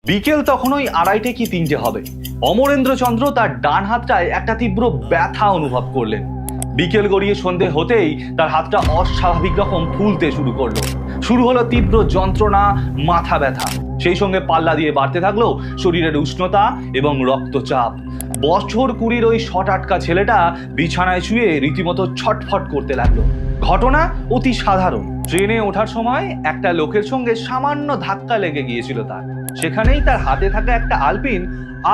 বিকেল তখন ওই 2:30 কি 3টে হবে। অমরেন্দ্রচন্দ্র তার ডান হাতটায় একটা তীব্র ব্যথা অনুভব করলেন। বিকেল গড়িয়ে সন্ধে হতেই তার হাতটা অস্বাভাবিক রকম ফুলতে শুরু করলো। শুরু হলো তীব্র যন্ত্রণা, মাথা ব্যথা, সেই সঙ্গে পাল্লা দিয়ে বাড়তে থাকলো শরীরের উষ্ণতা এবং রক্তচাপ। বছর 20-র ওই শটাটকা ছেলেটা বিছানায় শুয়ে রীতিমতো ছটফট করতে লাগলো। ঘটনা অতি সাধারণ। ট্রেনে ওঠার সময় একটা লোকের সঙ্গে সামান্য ধাক্কা লেগে গিয়েছিল তার। সেখানেই তার হাতে থাকা একটা আলপিন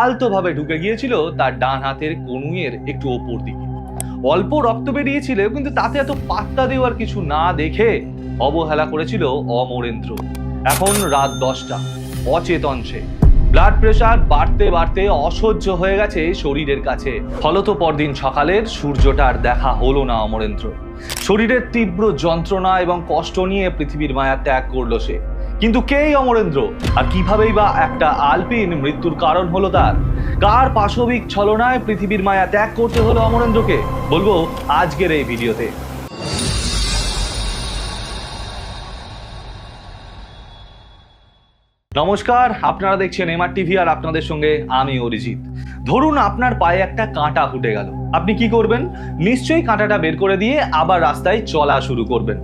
আলতোভাবে ঢুকে গিয়েছিল তার ডান হাতের কনুইয়ের একটু ওপর দিকে। অল্প রক্ত বেরিয়েছিল, কিন্তু তাতে এত পাত্তা দেওয়ার কিছু না দেখে অবহেলা করেছিল অমরেন্দ্র। এখন রাত 10টা, অচেতন সে। ব্লাড প্রেশার বাড়তে বাড়তে অসহ্য হয়ে গেছে শরীরের কাছে। ফলত পরদিন সকালের সূর্যটার দেখা হলো না অমরেন্দ্র। শরীরের তীব্র যন্ত্রণা এবং কষ্ট নিয়ে পৃথিবীর মায়া ত্যাগ করলো সে। কিন্তু কেই অমরেন্দ্র, আর কিভাবেই বা একটা আলপিন মৃত্যুর কারণ হলো তার? কার পাশবিক ছলনায় পৃথিবীর মায়া ত্যাগ করতে হলো অমরেন্দ্রকে, বলবো আজকের এই ভিডিওতে। নমস্কার, আপনারা দেখছেন এমআর টিভি, আর আপনাদের সঙ্গে আমি অরিজিৎ। ধরুন আপনার পায়ে একটা কাঁটা ফুটে গেল, আপনি কি করবেন? নিশ্চয়ই কাঁটাটা বের করে দিয়ে আবার রাস্তায় চলা শুরু করবেন।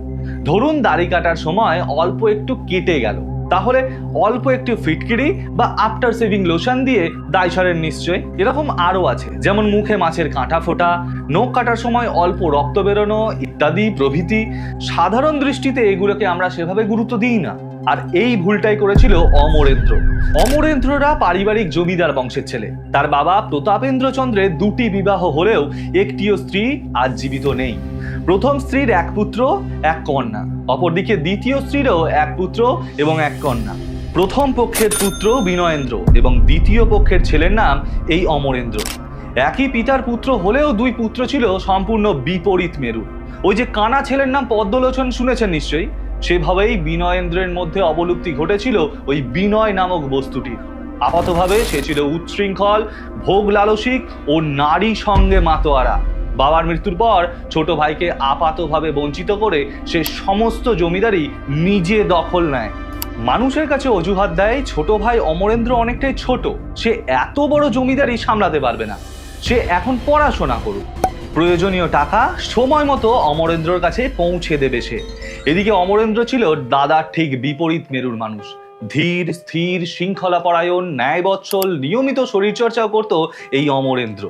ধরুন দাড়ি কাটার সময় অল্প একটু কেটে গেল, তাহলে অল্প একটু ফিটকিরি বা আফটার সেভিং লোশন দিয়ে দায় সারেন নিশ্চয়। এরকম আরো আছে, যেমন মুখে মাছের কাঁটা ফোটা, নখ কাটার সময় অল্প রক্ত বেরোনো ইত্যাদি প্রভৃতি। সাধারণ দৃষ্টিতে এগুলোকে আমরা সেভাবে গুরুত্ব দিই না, আর এই ভুলটাই করেছিল অমরেন্দ্র। অমরেন্দ্ররা পারিবারিক জমিদার বংশের ছেলে। তার বাবা প্রতাপেন্দ্রচন্দ্রের 2টি বিবাহ হলেও একটিও স্ত্রী আজ জীবিত নেই। প্রথম স্ত্রীর 1 পুত্র 1 কন্যা, অপরদিকে দ্বিতীয় স্ত্রীরও 1 পুত্র এবং 1 কন্যা। প্রথম পক্ষের পুত্র বিনয়েন্দ্র এবং দ্বিতীয় পক্ষের ছেলের নাম এই অমরেন্দ্র। একই পিতার পুত্র হলেও 2 পুত্র ছিল সম্পূর্ণ বিপরীত মেরুর। ওই যে কানা ছেলের নাম পদ্মলোচন শুনেছেন নিশ্চয়ই, সেভাবেই বিনয়েন্দ্রের মধ্যে অবলুপ্তি ঘটেছিল ওই বিনয় নামক বস্তুটির। আপাতভাবে সে ছিল উচ্ছৃঙ্খল, ভোগ লালসিক ও নারী সঙ্গে মাতোয়ারা। বাবার মৃত্যুর পর ছোট ভাইকে আপাতভাবে বঞ্চিত করে সে সমস্ত জমিদারি নিজে দখল নেয়। মানুষের কাছে অজুহাত দেয় ছোট ভাই অমরেন্দ্র অনেকটাই ছোট, সে এত বড় জমিদারি সামলাতে পারবে না, সে এখন পড়াশোনা করুক, প্রয়োজনীয় টাকা সময় মতো অমরেন্দ্রর কাছে পৌঁছে দেবে সে। এদিকে অমরেন্দ্র ছিল দাদার ঠিক বিপরীত মেরুর মানুষ। ধীর স্থির, শৃঙ্খলা পরায়ণ, ন্যায়বৎসল, নিয়মিত শরীরচর্চাও করত এই অমরেন্দ্র।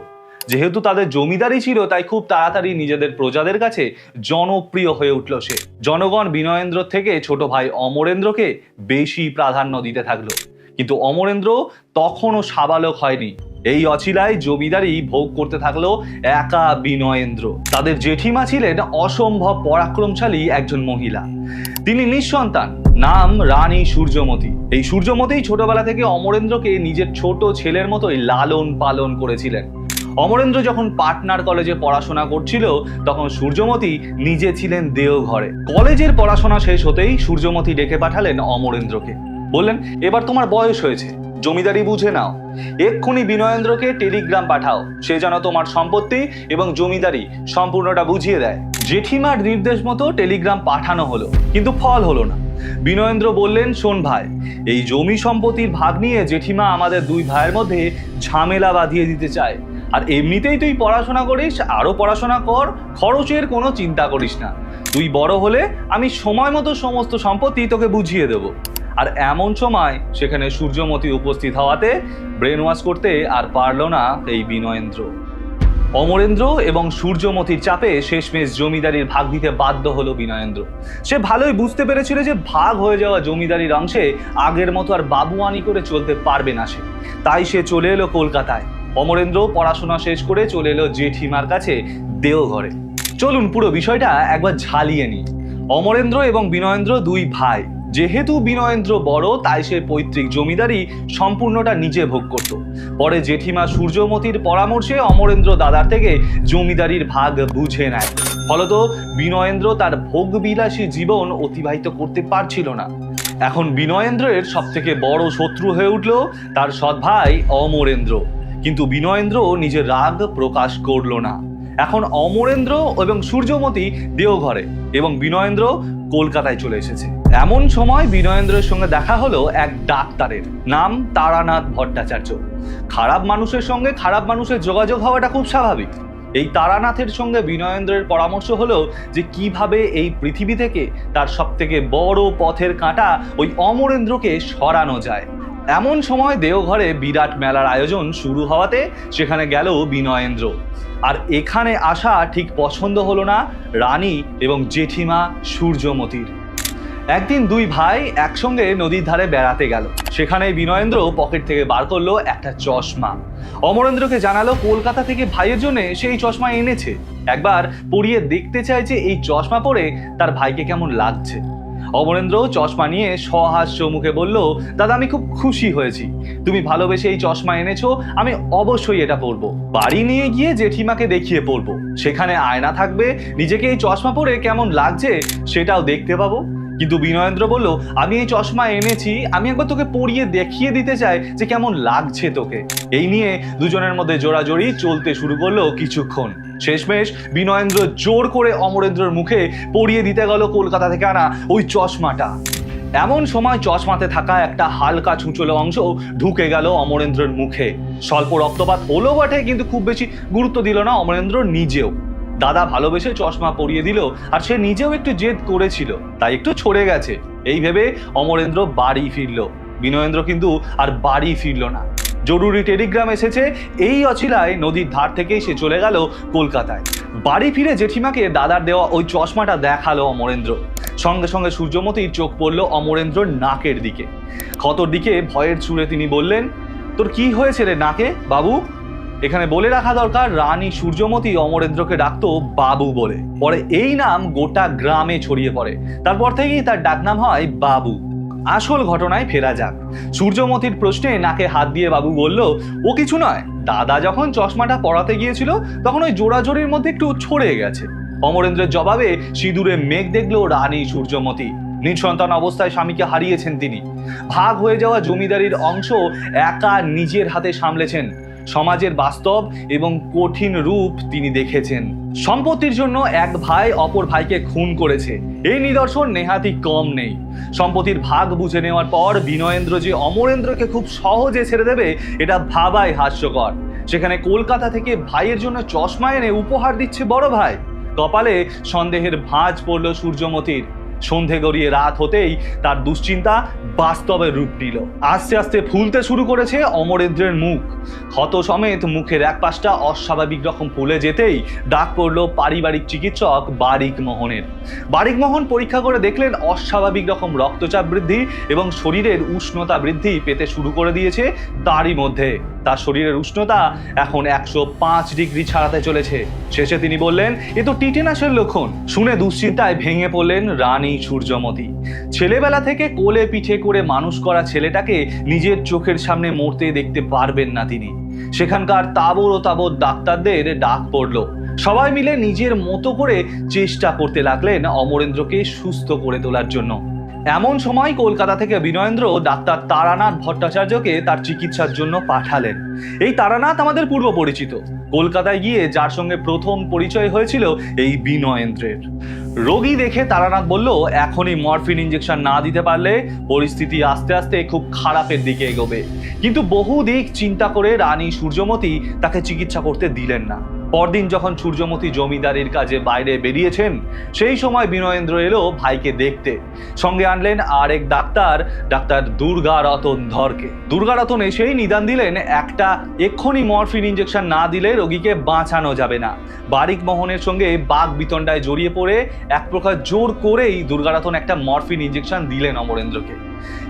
যেহেতু তাদের জমিদারি ছিল, তাই খুব তাড়াতাড়ি নিজেদের প্রজাদের কাছে জনপ্রিয় হয়ে উঠল সে। জনগণ বিনয়েন্দ্র থেকে ছোট ভাই অমরেন্দ্রকে বেশি প্রাধান্য দিতে থাকলো। কিন্তু অমরেন্দ্র তখনও সাবালক হয়নি। এই অছিলায় জমিদারি ভোগ করতে থাকলো একা বিনয়েন্দ্র। তাদের জেঠিমা ছিলেন অসম্ভব পরাক্রমশালী একজন মহিলা। তিনি নিঃসন্তান, নাম রানী সূর্যমতী। এই সূর্যমতী ছোটবেলা থেকে অমরেন্দ্রকে নিজের ছোট ছেলের মতোই লালন পালন করেছিলেন। অমরেন্দ্র যখন পাটনার কলেজে পড়াশোনা করছিল, তখন সূর্যমতী নিজে ছিলেন দেওঘরে। কলেজের পড়াশোনা শেষ হতেই সূর্যমতী ডেকে পাঠালেন অমরেন্দ্রকে। বললেন, এবার তোমার বয়স হয়েছে, জমিদারি বুঝে নাও। এক্ষুনি বিনয়েন্দ্রকে টেলিগ্রাম পাঠাও, সে যেন তোমার সম্পত্তি এবং জমিদারি সম্পূর্ণটা বুঝিয়ে দেয়। জেঠিমার নির্দেশ মতো টেলিগ্রাম পাঠানো হলো, কিন্তু ফল হলো না। বিনয়েন্দ্র বললেন, শোন ভাই, এই জমি সম্পত্তির ভাগ নিয়ে জেঠিমা আমাদের 2 ভাইয়ের মধ্যে ঝামেলা বাঁধিয়ে দিতে চায়। আর এমনিতেই তুই পড়াশোনা করিস, আরো পড়াশোনা কর, খরচের কোনো চিন্তা করিস না। তুই বড় হলে আমি সময় মতো সমস্ত সম্পত্তি তোকে বুঝিয়ে দেব। আর এমন সময় সেখানে সূর্যমতী উপস্থিত হওয়াতে ব্রেন ওয়াশ করতে আর পারল না এই বিনয়েন্দ্র। অমরেন্দ্র এবং সূর্যমতীর চাপে শেষমেশ জমিদারির ভাগ দিতে বাধ্য হলো বিনয়েন্দ্র। সে ভালোই বুঝতে পেরেছিল যে ভাগ হয়ে যাওয়া জমিদারির অংশে আগের মতো আর বাবুয়ানি করে চলতে পারবে না সে। তাই সে চলে এলো কলকাতায়। অমরেন্দ্র পড়াশোনা শেষ করে চলে এলো জেঠিমার কাছে দেওঘরে। চলুন পুরো বিষয়টা একবার ঝালিয়ে নিই। অমরেন্দ্র এবং বিনয়েন্দ্র 2 ভাই। যেহেতু বিনয়েন্দ্র বড়, তাই সে পৈতৃক জমিদারি সম্পূর্ণটা নিজে ভোগ করত। পরে জেঠিমা সূর্যমতীর পরামর্শে অমরেন্দ্র দাদার থেকে জমিদারির ভাগ বুঝে নেয়। ফলত বিনয়েন্দ্র তার ভোগবিলাসী জীবন অতিবাহিত করতে পারছিল না। এখন বিনয়েন্দ্রের সবথেকে বড় শত্রু হয়ে উঠল তার সৎ ভাই অমরেন্দ্র। কিন্তু বিনয়েন্দ্র নিজের রাগ প্রকাশ করল না। এখন অমরেন্দ্র এবং সূর্যমতী দেওঘরে এবং বিনয়েন্দ্র কলকাতায় চলে এসেছে। এমন সময় বিনয়েন্দ্রের সঙ্গে দেখা হলো এক ডাক্তারের, নাম তারানাথ ভট্টাচার্য। খারাপ মানুষের সঙ্গে খারাপ মানুষের যোগাযোগ হওয়াটা খুব স্বাভাবিক। এই তারানাথের সঙ্গে বিনয়েন্দ্রের পরামর্শ হলো যে কিভাবে এই পৃথিবী থেকে তার সবথেকে বড় পথের কাঁটা ওই অমরেন্দ্রকে সরানো যায়। এমন সময় দেওঘরে বিরাট মেলার আয়োজন শুরু হওয়াতে সেখানে গেল বিনয়েন্দ্র। আর এখানে আসা ঠিক পছন্দ হলো না রানী এবং জেঠিমা সূর্যমতীর। একদিন দুই ভাই একসঙ্গে নদীর ধারে বেড়াতে গেল। সেখানে বিনয়েন্দ্র পকেট থেকে বার করলো একটা চশমা। অমরেন্দ্রকে জানালো কলকাতা থেকে ভাইয়ের জন্য সেই চশমা এনেছে, একবার পরিয়ে দেখতে চাইছে এই চশমা পরে তার ভাইকে কেমন লাগছে। অমরেন্দ্র চশমা নিয়ে সহাস্য মুখে বলল, দাদা আমি খুব খুশি হয়েছি, তুমি ভালোবেসে এই চশমা এনেছো, আমি অবশ্যই এটা পরবো। বাড়ি নিয়ে গিয়ে জেঠিমাকে দেখিয়ে পরবো, সেখানে আয়না থাকবে, নিজেকে এই চশমা পরে কেমন লাগছে সেটাও দেখতে পাবো। কিন্তু বিনয়েন্দ্র বলল, আমি এই চশমা এনেছি, আমি একবার তোকে পরিয়ে দেখিয়ে দিতে চাই যে কেমন লাগছে তোকে। এই নিয়ে দুজনের মধ্যে জোড়াজোড়ি চলতে শুরু করলো কিছুক্ষণ। শেষমেশ বিনয়েন্দ্র জোর করে অমরেন্দ্রের মুখে পরিয়ে দিতে গেল কলকাতা থেকে আনা ওই চশমাটা। এমন সময় চশমাতে থাকা একটা হালকা ছুঁচলো অংশ ঢুকে গেল অমরেন্দ্রের মুখে। স্বল্প রক্তপাত হলো বটে, কিন্তু খুব বেশি গুরুত্ব দিল না অমরেন্দ্র নিজেও। দাদা ভালোবেসে চশমা পরিয়ে দিল, আর সে নিজেও একটু জেদ করেছিল, তাই একটু ছড়ে গেছে। এই ভেবে অমরেন্দ্র বাড়ি ফিরল। বিনয়েন্দ্র কিন্তু আর বাড়ি ফিরল না। জরুরি টেলিগ্রাম এসেছে, এই অছিলায় নদীর ধার থেকেই সে চলে গেল কলকাতায়। বাড়ি ফিরে জেঠিমাকে দাদার দেওয়া ওই চশমাটা দেখালো অমরেন্দ্র। সঙ্গে সঙ্গে সূর্যমতীর চোখ পড়ল অমরেন্দ্রর নাকের দিকে। ক্ষতর দিকে ভয়ের সুরে তিনি বললেন, তোর কি হয়েছে রে নাকে বাবু? এখানে বলে রাখা দরকার, রানী সূর্যমতী অমরেন্দ্রকে ডাকতো বাবু বলে। পরে এই নাম গোটা গ্রামে ছড়িয়ে পড়ে, তারপর থেকেই তার ডাকনাম হয় বাবু। আসল ঘটনায় ফেরা যাক। সূর্যমতীর প্রশ্নে নাকে হাত দিয়ে বাবু বলল, ও কিছু নয়, দাদা যখন চশমাটা পরাতে গিয়েছিল তখন ওই জোড়াজোড়ির মধ্যে একটু ছড়ে গেছে। অমরেন্দ্রের জবাবে সিঁদুরে মেঘ দেখল রানী সূর্যমতী। নিঃসন্তান অবস্থায় স্বামীকে হারিয়েছেন তিনি। ভাগ হয়ে যাওয়া জমিদারির অংশ একা নিজের হাতে সামলেছেন। সমাজের বাস্তব এবং কঠিন রূপ তিনি দেখেছেন। সম্পত্তির জন্য এক ভাই অপর ভাইকে খুন করেছে, এই নিদর্শন নেহাতি কম নেই। সম্পত্তির ভাগ বুঝে নেওয়ার পর বিনয়েন্দ্র যে অমরেন্দ্রকে খুব সহজে ছেড়ে দেবে, এটা ভাবাই হাস্যকর। সেখানে কলকাতা থেকে ভাইয়ের জন্য চশমা এনে উপহার দিচ্ছে বড় ভাই। কপালে সন্দেহের ভাঁজ পড়ল সূর্যমতীর। সন্ধে গড়িয়ে রাত হতেই তার দুশ্চিন্তা বাস্তবে রূপ নিল। আস্তে আস্তে ফুলতে শুরু করেছে অমরেন্দ্রের মুখ। ক্ষত সমেত মুখের এক পাশটা অস্বাভাবিক রকম ফুলে যেতেই ডাক পড়ল পারিবারিক চিকিৎসক বারিক মোহনের। বারিক মোহন পরীক্ষা করে দেখলেন অস্বাভাবিক রকম রক্তচাপ বৃদ্ধি এবং শরীরের উষ্ণতা বৃদ্ধি পেতে শুরু করে দিয়েছে। তারই মধ্যে তার শরীরের উষ্ণতা এখন 105 ডিগ্রি ছাড়াতে চলেছে। শেষে তিনি বললেন, এ তো টিটেনাসের লক্ষণ। শুনে দুশ্চিন্তায় ভেঙে পড়লেন রানী সূর্যমতী। ছেলেবেলা থেকে কোলে পিঠে করে মানুষ করা ছেলেটাকে নিজের চোখের সামনে মরতে দেখতে পারবেন না তিনি। সেখানকার তাবড় ও তাবড় ডাক্তারদের ডাক পড়ল। সবাই মিলে নিজের মতো করে চেষ্টা করতে লাগলেন অমরেন্দ্রকে সুস্থ করে তোলার জন্য। এমন সময় কলকাতা থেকে বিনয়েন্দ্র ডাক্তার তারানাথ ভট্টাচার্যকে তার চিকিৎসার জন্য পাঠালেন। এই তারানাথ আমাদের পূর্ব পরিচিত। কলকাতায় গিয়ে যার সঙ্গে প্রথম পরিচয় হয়েছিল এই বিনয়েন্দ্রের। রোগী দেখে তারানাথ বলল, এখনই মরফিন ইঞ্জেকশন না দিতে পারলে পরিস্থিতি আস্তে আস্তে খুব খারাপের দিকে এগোবে। কিন্তু বহু দিক চিন্তা করে রানী সূর্যমতী তাকে চিকিৎসা করতে দিলেন না। পরদিন যখন সূর্যমতী জমিদারির কাজে বাইরে বেরিয়েছেন, সেই সময় বিনয়েন্দ্র এলো ভাইকে দেখতে। সঙ্গে আনলেন আরেক ডাক্তার, ডাক্তার দুর্গারতন ধরকে। দুর্গারতন এসেই নিদান দিলেন, একটা এক্ষুনি মরফিন ইঞ্জেকশন না দিলে রোগীকে বাঁচানো যাবে না। বারিক মোহনের সঙ্গে বাক বিতণ্ডায় জড়িয়ে পড়ে এক প্রকার জোর করেই দুর্গারতন একটা মরফিন ইঞ্জেকশন দিলেন অমরেন্দ্রকে।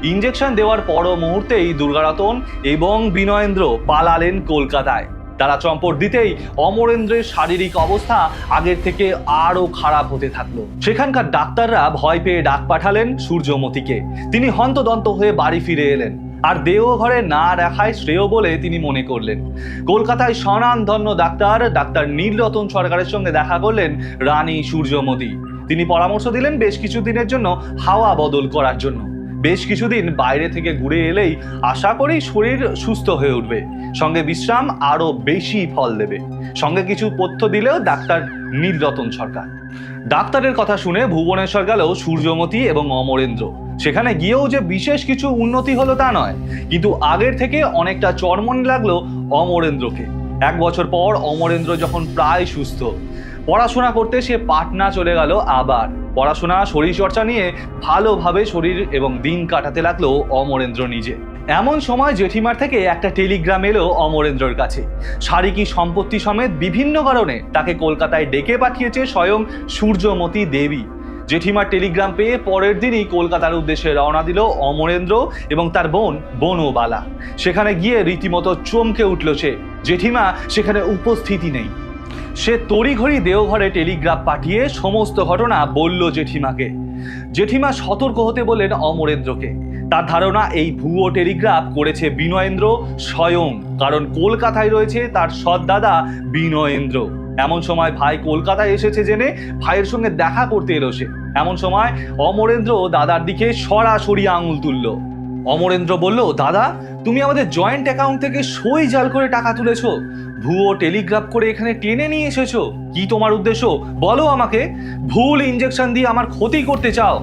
ইঞ্জেকশন দেওয়ার পর মুহূর্তেই দুর্গারতন এবং বিনয়েন্দ্র পালালেন কলকাতায়। তারা চম্পট দিতেই অমরেন্দ্রের শারীরিক অবস্থা আগের থেকে আরো খারাপ হতে থাকলো। সেখানকার ডাক্তাররা ভয় পেয়ে ডাক পাঠালেন সূর্যমতীকে। তিনি হন্তদন্ত হয়ে বাড়ি ফিরে এলেন। আর দেওঘরে না রাখায় শ্রেয় বলে তিনি মনে করলেন। কলকাতায় স্বনামধন্য ডাক্তার নীলরতন সরকারের সঙ্গে দেখা করলেন রানী সূর্যমতী। তিনি পরামর্শ দিলেন বেশ কিছুদিনের জন্য হাওয়া বদল করার জন্য। বেশ কিছুদিন বাইরে থেকে ঘুরে এলেই আশা করি শরীর সুস্থ হয়ে উঠবে, সঙ্গে বিশ্রাম আরো বেশি ফল দেবে। সঙ্গে কিছু পথ্য দিলেও ডাক্তার নীলরতন সরকার। ডাক্তারের কথা শুনে ভুবনেশ্বর গেল সূর্যমতী এবং অমরেন্দ্র। সেখানে গিয়েও যে বিশেষ কিছু উন্নতি হলো তা নয়, কিন্তু আগের থেকে অনেকটা চরমনে লাগলো অমরেন্দ্রকে। 1 বছর পর অমরেন্দ্র যখন প্রায় সুস্থ, পড়াশোনা করতে সে পাটনা চলে গেল। আবার পড়াশোনা, শরীরচর্চা নিয়ে ভালোভাবে শরীর এবং দিন কাটাতে লাগলো অমরেন্দ্র নিজে। এমন সময় জেঠিমার থেকে একটা টেলিগ্রাম এলো অমরেন্দ্রর কাছে। সারিকি সম্পত্তি সমেত বিভিন্ন কারণে তাকে কলকাতায় ডেকে পাঠিয়েছে স্বয়ং সূর্যমতী দেবী। জেঠিমার টেলিগ্রাম পেয়ে পরের দিনই কলকাতার উদ্দেশ্যে রওনা দিল অমরেন্দ্র এবং তার বোন বনবালা। সেখানে গিয়ে রীতিমতো চমকে উঠল সে। জেঠিমা সেখানে উপস্থিতি নেই। সে তড়িঘড়ি দেওঘরে টেলিগ্রাফ পাঠিয়ে সমস্ত ঘটনা বলল জেঠিমাকে। জেঠিমা সতর্ক হতে বললেন অমরেন্দ্রকে। তার ধারণা এই ভুয়ো টেলিগ্রাফ করেছে বিনয়েন্দ্র স্বয়ং, কারণ কলকাতায় রয়েছে তার সৎ দাদা বিনয়েন্দ্র। এমন সময় ভাই কলকাতায় এসেছে জেনে ভাইয়ের সঙ্গে দেখা করতে এলো সে। এমন সময় অমরেন্দ্র দাদার দিকে সরাসরি আঙুল তুলল। অমরেন্দ্র বলল, দাদা, তুমি আমাদের জয়েন্ট অ্যাকাউন্ট থেকে সই জাল করে টাকা তুলেছো, ভুয়ো টেলিগ্রাফ করে এখানে টেনে নিয়ে এসেছো। কি তোমার উদ্দেশ্য বলো আমাকে? ভুল ইঞ্জেকশন দিয়ে আমার ক্ষতি করতে চাও?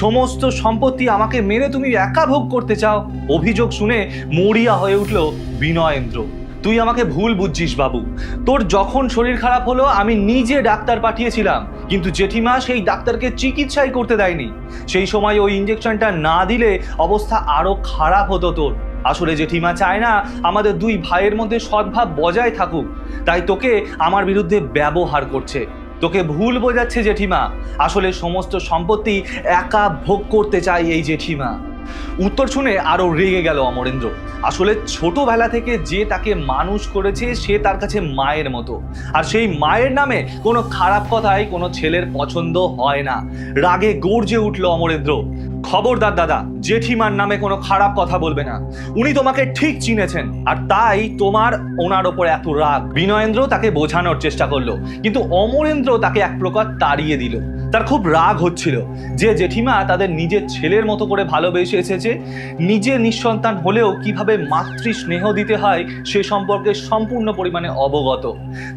সমস্ত সম্পত্তি আমাকে মেরে তুমি একা ভোগ করতে চাও? অভিযোগ শুনে মরিয়া হয়ে উঠল বিনয়েন্দ্র। তুই আমাকে ভুল বুঝছিস বাবু। তোর যখন শরীর খারাপ হলো আমি নিজে ডাক্তার পাঠিয়েছিলাম, কিন্তু জেঠিমা সেই ডাক্তারকে চিকিৎসাই করতে দেয়নি। সেই সময় ওই ইঞ্জেকশনটা না দিলে অবস্থা আরো খারাপ হতো তোর। আসলে জেঠিমা চায় না আমাদের 2 ভাইয়ের মধ্যে সদ্ভাব বজায় থাকুক, তাই তোকে আমার বিরুদ্ধে ব্যবহার করছে। তোকে ভুল বোঝাচ্ছে জেঠিমা। আসলে সমস্ত সম্পত্তি একা ভোগ করতে চায় এই জেঠিমা। উত্তর শুনে আরো রেগে গেল অমরেন্দ্র। আসলে ছোটবেলা থেকে যে তাকে মানুষ করেছে সে তার কাছে মায়ের মতো, আর সেই মায়ের নামে কোনো খারাপ কথাই কোনো ছেলের পছন্দ হয় না। রাগে গর্জে উঠল অমরেন্দ্র। খবরদার দাদা, জেঠিমার নামে কোনো খারাপ কথা বলবে না। উনি তোমাকে ঠিক চিনেছেন, আর তাই তোমার ওনার ওপর এত রাগ। বিনয়েন্দ্র তাকে বোঝানোর চেষ্টা করলো, কিন্তু অমরেন্দ্র তাকে এক প্রকার তাড়িয়ে দিল। তার খুব রাগ হচ্ছিল যে জেঠিমা তাদের নিজের ছেলের মতো করে ভালোবেসে এসেছে। নিজে নিঃসন্তান হলেও কিভাবে মাতৃ স্নেহ দিতে হয় সে সম্পর্কে সম্পূর্ণ পরিমাণে অবগত।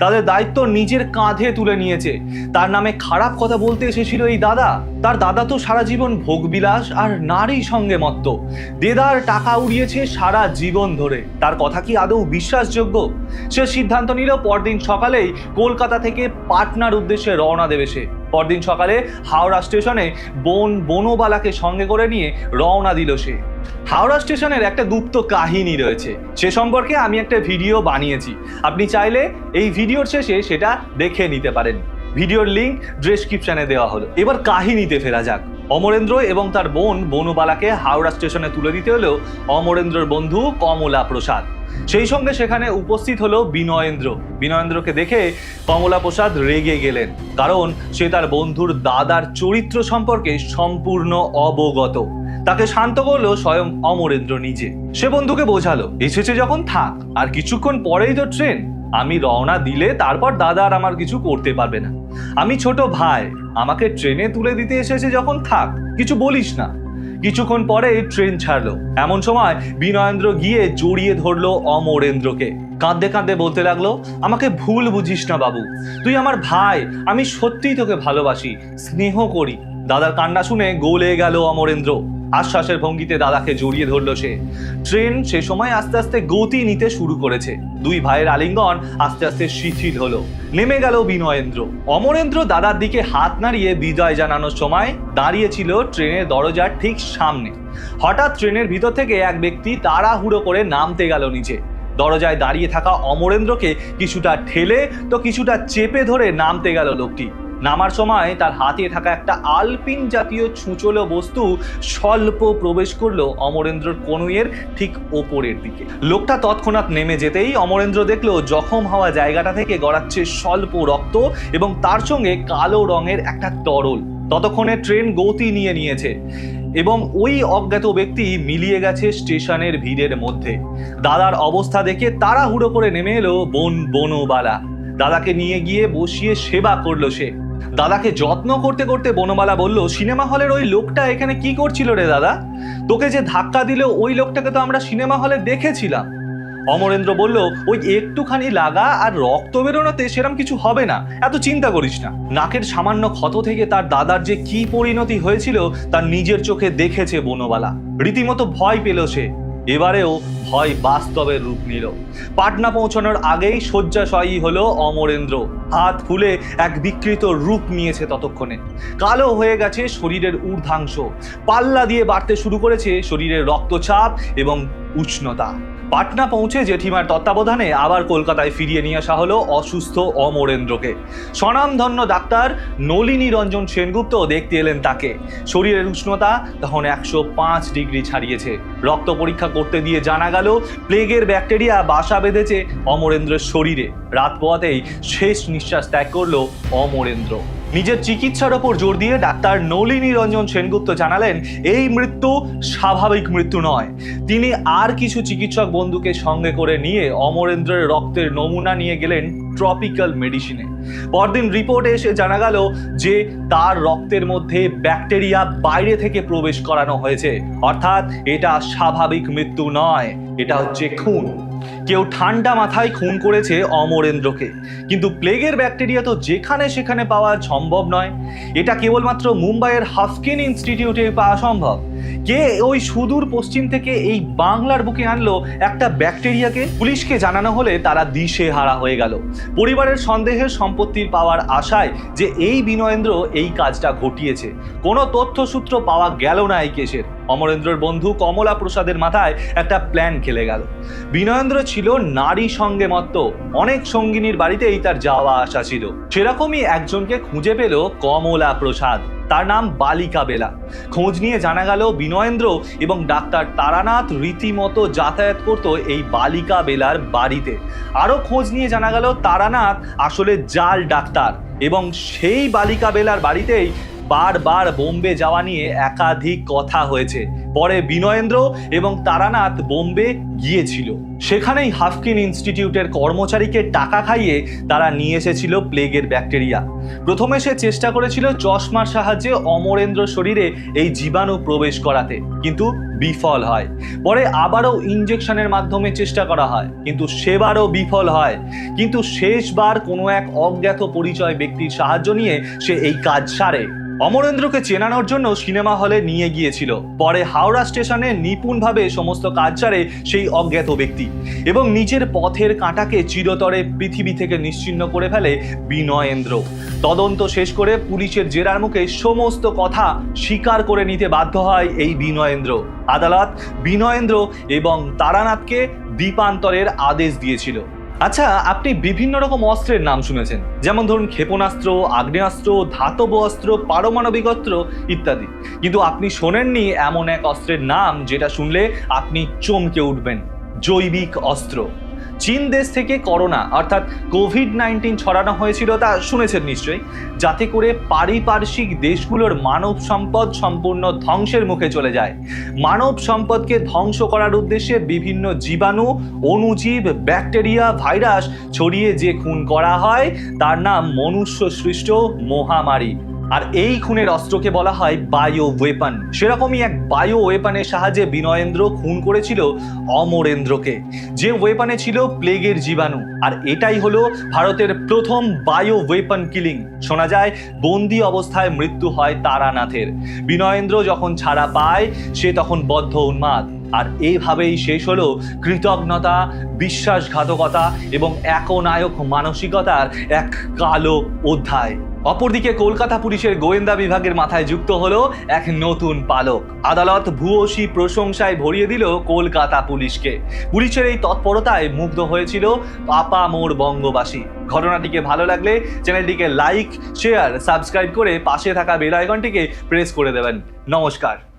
তাদের দায়িত্ব নিজের কাঁধে তুলে নিয়েছে। তার নামে খারাপ কথা বলতে এসেছিল এই দাদা। তার দাদা তো সারা জীবন ভোগবিলাস আর নারী সঙ্গে মত্ত। দেদার টাকা উড়িয়েছে সারা জীবন ধরে। তার কথা কি আদৌ বিশ্বাসযোগ্য? সে সিদ্ধান্ত নিল পরদিন সকালেই কলকাতা থেকে পাটনার উদ্দেশ্যে রওনা দেবে সে। পরদিন সকালে হাওড়া স্টেশনে বনবালাকে সঙ্গে করে নিয়ে রওনা দিল সে। হাওড়া স্টেশনের একটা গুপ্ত কাহিনী রয়েছে, সে সম্পর্কে আমি একটা ভিডিও বানিয়েছি। আপনি চাইলে এই ভিডিওর শেষে সেটা দেখে নিতে পারেন। ভিডিওর লিংক ডেসক্রিপশনে দেওয়া হলো। এবার কাহিনীতে ফেরা যাক। অমরেন্দ্র এবং তার বোন বনবালাকে হাওড়া স্টেশনে তুলে দিতে হলো অমরেন্দ্রর বন্ধু কমলা প্রসাদ। সেই সঙ্গে সেখানে উপস্থিত হলো বিনয়েন্দ্র। বিনয়েন্দ্রকে দেখে কমলা প্রসাদ রেগে গেলেন, কারণ সে তার বন্ধুর দাদার চরিত্র সম্পর্কে সম্পূর্ণ অবগত। তাকে শান্ত করলো স্বয়ং অমরেন্দ্র নিজে। সে বন্ধুকে বোঝালো, এসেছে যখন থাক, আর কিছুক্ষণ পরেই তো ট্রেন। আমি রওনা দিলে তারপর দাদা আর আমার কিছু করতে পারবে না। আমি ছোট ভাই, আমাকে ট্রেনে তুলে দিতে এসেছে যখন থাক, কিছু বলিস না। কিছুক্ষণ পরে ট্রেন ছাড়লো। এমন সময় বিনয়েন্দ্র গিয়ে জড়িয়ে ধরলো অমরেন্দ্রকে। কাঁদতে কাঁদতে বলতে লাগলো, আমাকে ভুল বুঝিস না বাবু, তুই আমার ভাই, আমি সত্যিই তোকে ভালোবাসি, স্নেহ করি। দাদার কান্না শুনে গলে গেল অমরেন্দ্র। আশ্বাসের ভঙ্গিতে দাদাকে জড়িয়ে ধরল সে। ট্রেন সে সময় আস্তে আস্তে গতি নিতে শুরু করেছে। 2 ভাইয়ের আলিঙ্গন আস্তে আস্তে শিথিল হলো। নেমে গেল বিনয়েন্দ্র। অমরেন্দ্র দাদার দিকে হাত নাড়িয়ে বিদায় জানানোর সময় দাঁড়িয়েছিল ট্রেনের দরজার ঠিক সামনে। হঠাৎ ট্রেনের ভিতর থেকে এক ব্যক্তি তাড়াহুড়ো করে নামতে গেল নিচে। দরজায় দাঁড়িয়ে থাকা অমরেন্দ্রকে কিছুটা ঠেলে তো কিছুটা চেপে ধরে নামতে গেল লোকটি। নামার সময় তার হাতে থাকা একটা আলপিন জাতীয় ছুঁচলো বস্তু স্বল্প প্রবেশ করলো অমরেন্দ্রর কনুইয়ের ঠিক ওপরের দিকে। লোকটা তৎক্ষণাৎ নেমে যেতেই অমরেন্দ্র দেখলো জখম হওয়া জায়গাটা থেকে গড়াচ্ছে স্বল্প রক্ত এবং তার সঙ্গে কালো রঙের একটা তরল। ততক্ষণে ট্রেন গতি নিয়েছে এবং ওই অজ্ঞাত ব্যক্তি মিলিয়ে গেছে স্টেশনের ভিড়ের মধ্যে। দাদার অবস্থা দেখে তাড়াহুড়ো করে নেমে এলো বনবালা। দাদাকে নিয়ে গিয়ে বসিয়ে সেবা করলো সে। দাদাকে যত্ন করতে করতে বনমালা বলল, সিনেমা হলের ওই লোকটা এখানে কি করছিল রে দাদা? তোকে যে ধাক্কা দিল ওই লোকটাকে তো আমরা সিনেমা হলে দেখেছিলাম। অমরেন্দ্র বলল, ওই একটুখানি লাগা আর রক্ত বেরোনোতে সেরম কিছু হবে না, এত চিন্তা করিস না। নাকের সামান্য ক্ষত থেকে তার দাদার যে কি পরিণতি হয়েছিল তার নিজের চোখে দেখেছে বনবালা। রীতিমতো ভয় পেল সে। এবারেও ভয় বাস্তবের রূপ নিল। পাটনা পৌঁছানোর আগেই শয্যাশয়ী হলো অমরেন্দ্র। হাত ফুলে এক বিকৃত রূপ নিয়েছে ততক্ষণে। কালো হয়ে গেছে শরীরের ঊর্ধ্বাংশ, পাল্লা দিয়ে বাড়তে শুরু করেছে শরীরের রক্তচাপ এবং উষ্ণতা। পাটনা পৌঁছে জেঠিমার তত্ত্বাবধানে আবার কলকাতায় ফিরিয়ে নিয়ে আসা হলো অসুস্থ অমরেন্দ্রকে। স্বনামধন্য ডাক্তার নলিনী রঞ্জন সেনগুপ্ত দেখতে এলেন তাকে। শরীরের উষ্ণতা তখন 105 ডিগ্রি ছাড়িয়েছে। রক্ত পরীক্ষা করতে দিয়ে জানা গেল প্লেগের ব্যাকটেরিয়া বাসা বেঁধেছে অমরেন্দ্রের শরীরে। রাত পোয়াতেই শেষ নিঃশ্বাস ত্যাগ করলো অমরেন্দ্র। নিজের চিকিৎসার ওপর জোর দিয়ে ডাক্তার নলিনী রঞ্জন সেনগুপ্ত জানালেন, এই মৃত্যু স্বাভাবিক মৃত্যু নয়। তিনি আর কিছু চিকিৎসক বন্ধুকে সঙ্গে করে নিয়ে অমরেন্দ্রের রক্তের নমুনা নিয়ে গেলেন ট্রপিক্যাল মেডিসিনে। পরদিন রিপোর্টে এসে জানা গেল যে তার রক্তের মধ্যে ব্যাকটেরিয়া বাইরে থেকে প্রবেশ করানো হয়েছে। অর্থাৎ এটা স্বাভাবিক মৃত্যু নয়, এটা হচ্ছে খুন। কেউ ঠান্ডা মাথায় খুন করেছে অমরেন্দ্রকে। কিন্তু প্লেগের ব্যাকটেরিয়া তো যেখানে সেখানে পাওয়া সম্ভব নয়। এটা কেবলমাত্র মুম্বাইয়ের হাফকিন ইনস্টিটিউটে পাওয়া সম্ভব। কে ওই সুদূর পশ্চিম থেকে এই বাংলার বুকে আনলো একটা ব্যাকটেরিয়াকে? পুলিশকে জানানো হলে তারা দিশেহারা হয়ে গেল। পরিবারের সন্দেহের সম্পত্তির পাওয়ার আশায় যে এই বিনয়েন্দ্র এই কাজটা ঘটিয়েছে, কোনো তথ্যসূত্র পাওয়া গেল না এই কেসের। অমরেন্দ্রর বন্ধু কমলা প্রসাদের মাথায় একটা প্ল্যান খেলে গেল। বিনয়েন্দ্র ছিল নারী সঙ্গে মত্ত, অনেক সঙ্গিনীর বাড়িতেই তার যাওয়া আসা ছিল। সেরকমই একজনকে খুঁজে পেল কমলা প্রসাদ। তার নাম বালিকা বেলা। খোঁজ নিয়ে জানা গেল বিনয়েন্দ্র এবং ডাক্তার তারানাথ রীতিমতো যাতায়াত করতো এই বালিকা বেলার বাড়িতে। আরো খোঁজ নিয়ে জানা গেল তারানাথ আসলে জাল ডাক্তার এবং সেই বালিকা বেলার বাড়িতেই বারবার বোম্বে যাওয়া নিয়ে একাধিক কথা হয়েছে। পরে বিনয়েন্দ্র এবং তারানাথ বোম্বে গিয়েছিল। সেখানেই হাফকিন ইনস্টিটিউটের কর্মচারীকে টাকা খাইয়ে তারা নিয়ে এসেছিল প্লেগের ব্যাকটেরিয়া। প্রথমে সে চেষ্টা করেছিল চশমার সাহায্যে অমরেন্দ্র শরীরে এই জীবাণু প্রবেশ করাতে, কিন্তু বিফল হয়। পরে আবারও ইনজেকশনের মাধ্যমে চেষ্টা করা হয়, কিন্তু সেবারও বিফল হয়। কিন্তু শেষবার কোনো এক অজ্ঞাত পরিচয় ব্যক্তির সাহায্য নিয়ে সে এই কাজ সারে। অমরেন্দ্রকে চেনানোর জন্য সিনেমা হলে নিয়ে গিয়েছিল। পরে হাওড়া স্টেশনে নিপুণভাবে সমস্ত কাজ সারে সেই অজ্ঞাত ব্যক্তি এবং নিজের পথের কাঁটাকে চিরতরে পৃথিবী থেকে নিশ্চিহ্ন করে ফেলে বিনয়েন্দ্র। তদন্ত শেষ করে পুলিশের জেরার মুখে সমস্ত কথা স্বীকার করে নিতে বাধ্য হয় এই বিনয়েন্দ্র। আদালত বিনয়েন্দ্র এবং তারানাথকে দ্বীপান্তরের আদেশ দিয়েছিল। আচ্ছা, আপনি বিভিন্ন রকম অস্ত্রের নাম শুনেছেন, যেমন ধরুন ক্ষেপণাস্ত্র, আগ্নেয়াস্ত্র, ধাতব অস্ত্র, পারমাণবিক অস্ত্র ইত্যাদি। কিন্তু আপনি শোনেননি এমন এক অস্ত্রের নাম যেটা শুনলে আপনি চমকে উঠবেন। জৈবিক অস্ত্র। চীন দেশ থেকে করোনা অর্থাৎ কোভিড-19 ছড়ানো হয়েছিল তা শুনেছেন নিশ্চয়ই, যাতে করে পারিপার্শ্বিক দেশগুলোর মানব সম্পদ সম্পূর্ণ ধ্বংসের মুখে চলে যায়। মানব সম্পদকে ধ্বংস করার উদ্দেশ্যে বিভিন্ন জীবাণু, অণুজীব, ব্যাকটেরিয়া, ভাইরাস ছড়িয়ে যে খুন করা হয় তার নাম মনুষ্য সৃষ্ট মহামারী। আর এই খুনের অস্ত্রকে বলা হয় বায়ো ওয়েপন। সেরকমই এক বায়ো ওয়েপনের সাহায্যে বিনয়েন্দ্র খুন করেছিল অমরেন্দ্রকে, যে ওয়েপনে ছিল প্লেগের জীবাণু। আর এটাই হলো ভারতের প্রথম বায়ো ওয়েপন কিলিং। শোনা যায় বন্দি অবস্থায় মৃত্যু হয় তারানাথের। বিনয়েন্দ্র যখন ছাড়া পায় সে তখন বদ্ধ উন্মাদ। আর এইভাবেই শেষ হলো কৃতজ্ঞতা, বিশ্বাসঘাতকতা এবং একনায়ক মানসিকতার এক কালো অধ্যায়। অপরদিকে কলকাতা পুলিশের গোয়েন্দা বিভাগের মাথায় যুক্ত হলো এক নতুন পালক। আদালত ভূয়সী প্রশংসায় ভরিয়ে দিল কলকাতা পুলিশকে। পুলিশের এই তৎপরতায় মুগ্ধ হয়েছিল আপামোর বঙ্গবাসী। ঘটনাটিকে ভালো লাগলে চ্যানেলটিকে লাইক, শেয়ার, সাবস্ক্রাইব করে পাশে থাকা বেল আইকনটিকে প্রেস করে দেবেন। নমস্কার।